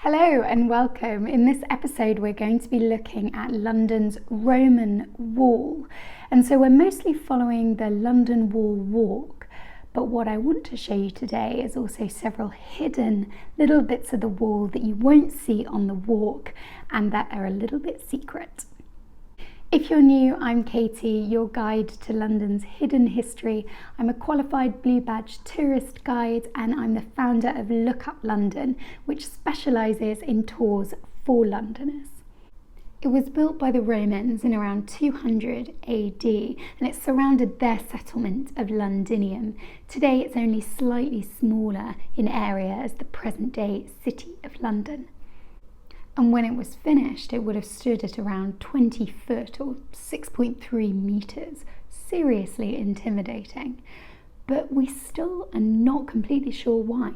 Hello and welcome. In this episode we're going to be looking at London's Roman Wall, and so we're mostly following the London Wall walk, but what I want to show you today is also several hidden little bits of the wall that you won't see on the walk and that are a little bit secret. If you're new, I'm Katie, your guide to London's hidden history. I'm a qualified Blue Badge tourist guide and I'm the founder of Look Up London, which specialises in tours for Londoners. It was built by the Romans in around 200 AD and it surrounded their settlement of Londinium. Today it's only slightly smaller in area as the present-day City of London. And when it was finished, it would have stood at around 20 foot or 6.3 metres. Seriously intimidating. But we still are not completely sure why.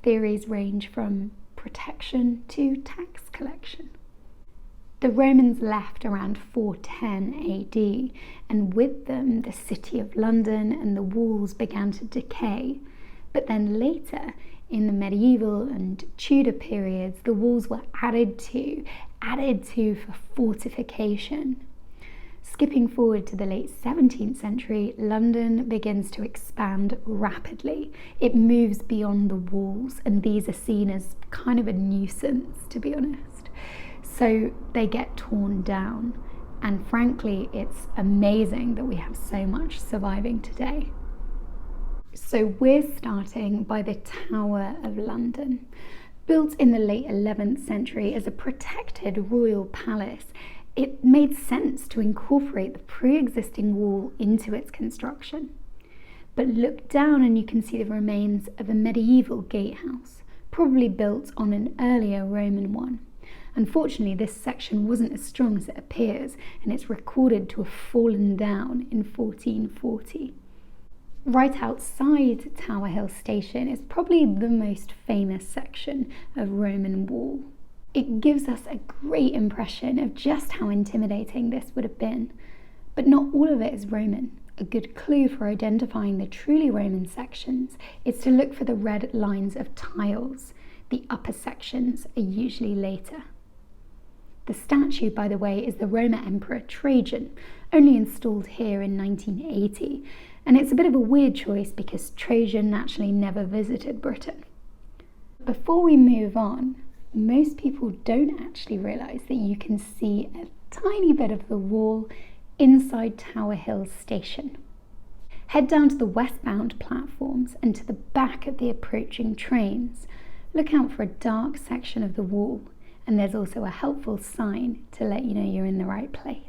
Theories range from protection to tax collection. The Romans left around 410 AD, and with them the City of London and the walls began to decay. But then later, in the medieval and Tudor periods, the walls were added to for fortification. Skipping forward to the late 17th century, London begins to expand rapidly. It moves beyond the walls, and these are seen as kind of a nuisance, to be honest. So they get torn down, and frankly, it's amazing that we have so much surviving today. So we're starting by the Tower of London. Built in the late 11th century as a protected royal palace, it made sense to incorporate the pre-existing wall into its construction. But look down and you can see the remains of a medieval gatehouse, probably built on an earlier Roman one. Unfortunately, this section wasn't as strong as it appears, and it's recorded to have fallen down in 1440. Right outside Tower Hill Station is probably the most famous section of Roman Wall. It gives us a great impression of just how intimidating this would have been. But not all of it is Roman. A good clue for identifying the truly Roman sections is to look for the red lines of tiles. The upper sections are usually later. The statue, by the way, is the Roman Emperor Trajan, only installed here in 1980. And it's a bit of a weird choice because Trajan actually never visited Britain. Before we move on, most people don't actually realise that you can see a tiny bit of the wall inside Tower Hill Station. Head down to the westbound platforms and to the back of the approaching trains. Look out for a dark section of the wall, and there's also a helpful sign to let you know you're in the right place.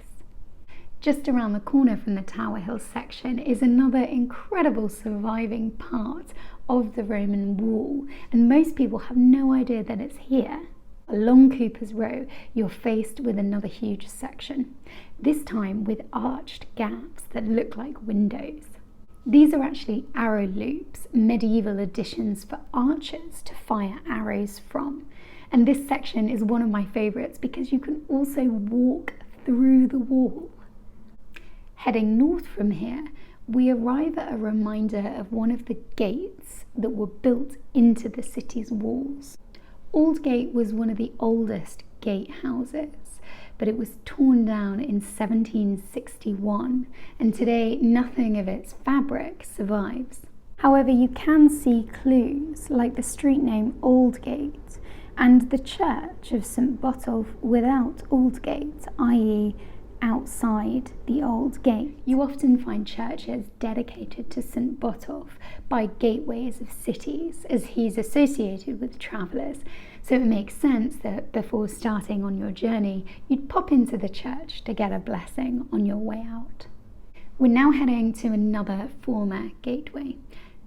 Just around the corner from the Tower Hill section is another incredible surviving part of the Roman Wall, and most people have no idea that it's here. Along Cooper's Row, you're faced with another huge section, this time with arched gaps that look like windows. These are actually arrow loops, medieval additions for archers to fire arrows from. And this section is one of my favourites because you can also walk through the wall. Heading north from here, we arrive at a reminder of one of the gates that were built into the city's walls. Aldgate was one of the oldest gatehouses, but it was torn down in 1761, and today nothing of its fabric survives. However, you can see clues like the street name Aldgate and the church of St Botolph without Aldgate, i.e. outside the old gate. You often find churches dedicated to St Botolph by gateways of cities, as he's associated with travellers, so it makes sense that before starting on your journey you'd pop into the church to get a blessing on your way out. We're now heading to another former gateway,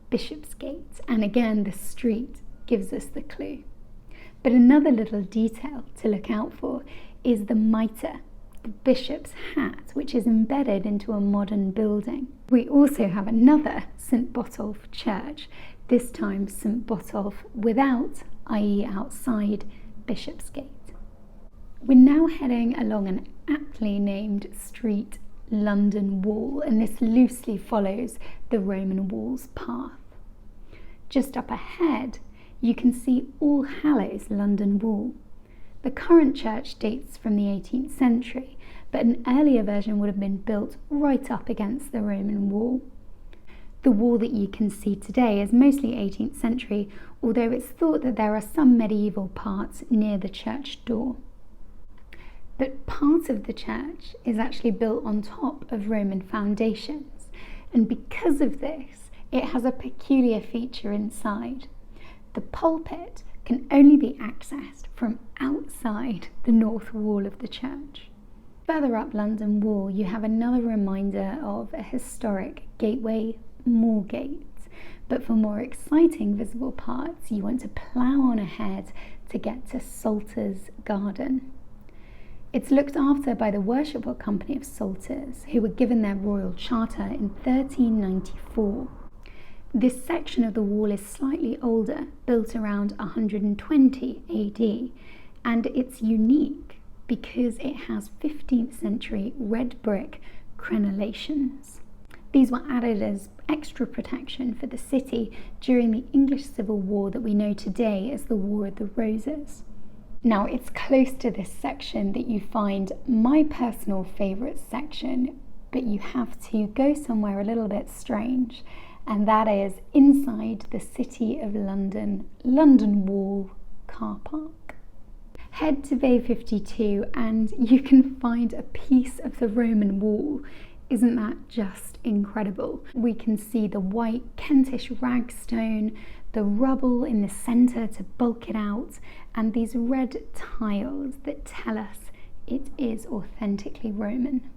Bishopsgate, and again the street gives us the clue. But another little detail to look out for is the mitre, the bishop's hat, which is embedded into a modern building. We also have another St Botolph church, this time St Botolph without, i.e. outside, Bishopsgate. We're now heading along an aptly named street, London Wall, and this loosely follows the Roman Wall's path. Just up ahead, you can see All Hallows London Wall. The current church dates from the 18th century, but an earlier version would have been built right up against the Roman wall. The wall that you can see today is mostly 18th century, although it's thought that there are some medieval parts near the church door. But part of the church is actually built on top of Roman foundations, and because of this, it has a peculiar feature inside. The pulpit can only be accessed from outside the north wall of the church. Further up London Wall, you have another reminder of a historic gateway, Moor Gate. But for more exciting visible parts, you want to plough on ahead to get to Salter's Garden. It's looked after by the Worshipful Company of Salters, who were given their royal charter in 1394. This section of the wall is slightly older, built around 120 AD, and it's unique because it has 15th century red brick crenellations. These were added as extra protection for the city during the English Civil War that we know today as the War of the Roses. Now, it's close to this section that you find my personal favourite section, but you have to go somewhere a little bit strange, and that is inside the City of London, London Wall car park. Head to Bay 52 and you can find a piece of the Roman wall. Isn't that just incredible? We can see the white Kentish ragstone, the rubble in the centre to bulk it out, and these red tiles that tell us it is authentically Roman.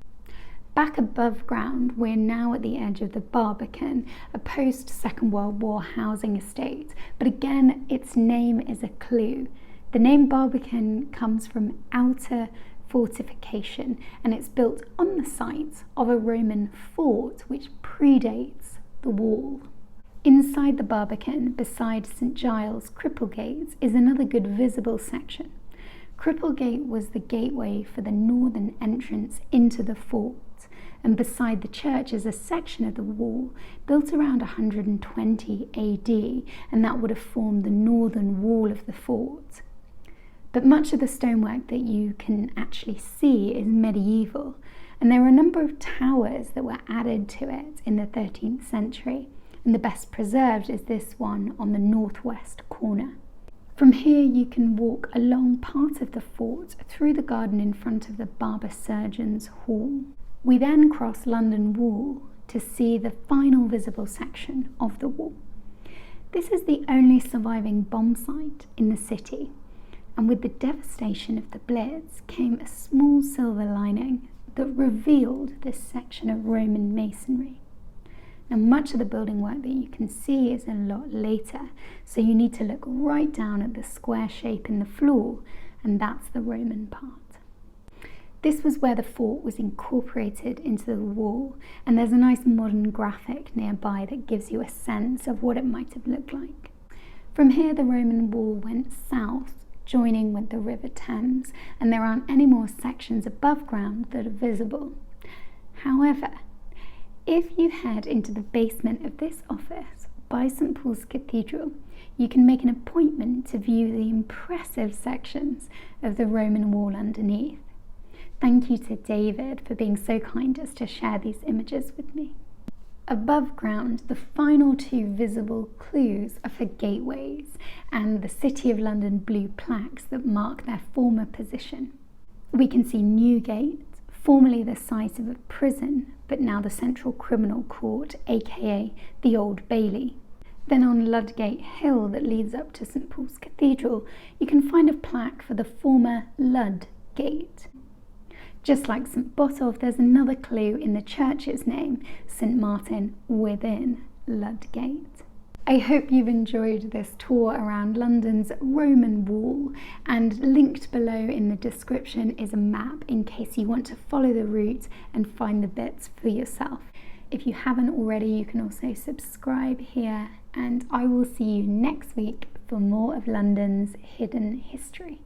Back above ground, we're now at the edge of the Barbican, a post-Second World War housing estate, but again, its name is a clue. The name Barbican comes from outer fortification, and it's built on the site of a Roman fort which predates the wall. Inside the Barbican, beside St Giles Cripplegate, is another good visible section. Cripplegate was the gateway for the northern entrance into the fort, and beside the church is a section of the wall built around 120 AD, and that would have formed the northern wall of the fort. But much of the stonework that you can actually see is medieval, and there are a number of towers that were added to it in the 13th century, and the best preserved is this one on the northwest corner. From here you can walk along part of the fort through the garden in front of the Barber Surgeon's Hall. We then cross London Wall to see the final visible section of the wall. This is the only surviving bomb site in the city, and with the devastation of the Blitz came a small silver lining that revealed this section of Roman masonry. Now, much of the building work that you can see is a lot later, so you need to look right down at the square shape in the floor, and that's the Roman part. This was where the fort was incorporated into the wall, and there's a nice modern graphic nearby that gives you a sense of what it might have looked like. From here, the Roman wall went south, joining with the River Thames, and there aren't any more sections above ground that are visible. However, if you head into the basement of this office by St Paul's Cathedral, you can make an appointment to view the impressive sections of the Roman wall underneath. Thank you to David for being so kind as to share these images with me. Above ground, the final two visible clues are for gateways and the City of London blue plaques that mark their former position. We can see Newgate, formerly the site of a prison, but now the Central Criminal Court, aka the Old Bailey. Then on Ludgate Hill that leads up to St Paul's Cathedral, you can find a plaque for the former Ludgate. Just like St Botolph, there's another clue in the church's name, St Martin within Ludgate. I hope you've enjoyed this tour around London's Roman Wall, and linked below in the description is a map in case you want to follow the route and find the bits for yourself. If you haven't already, you can also subscribe here, and I will see you next week for more of London's hidden history.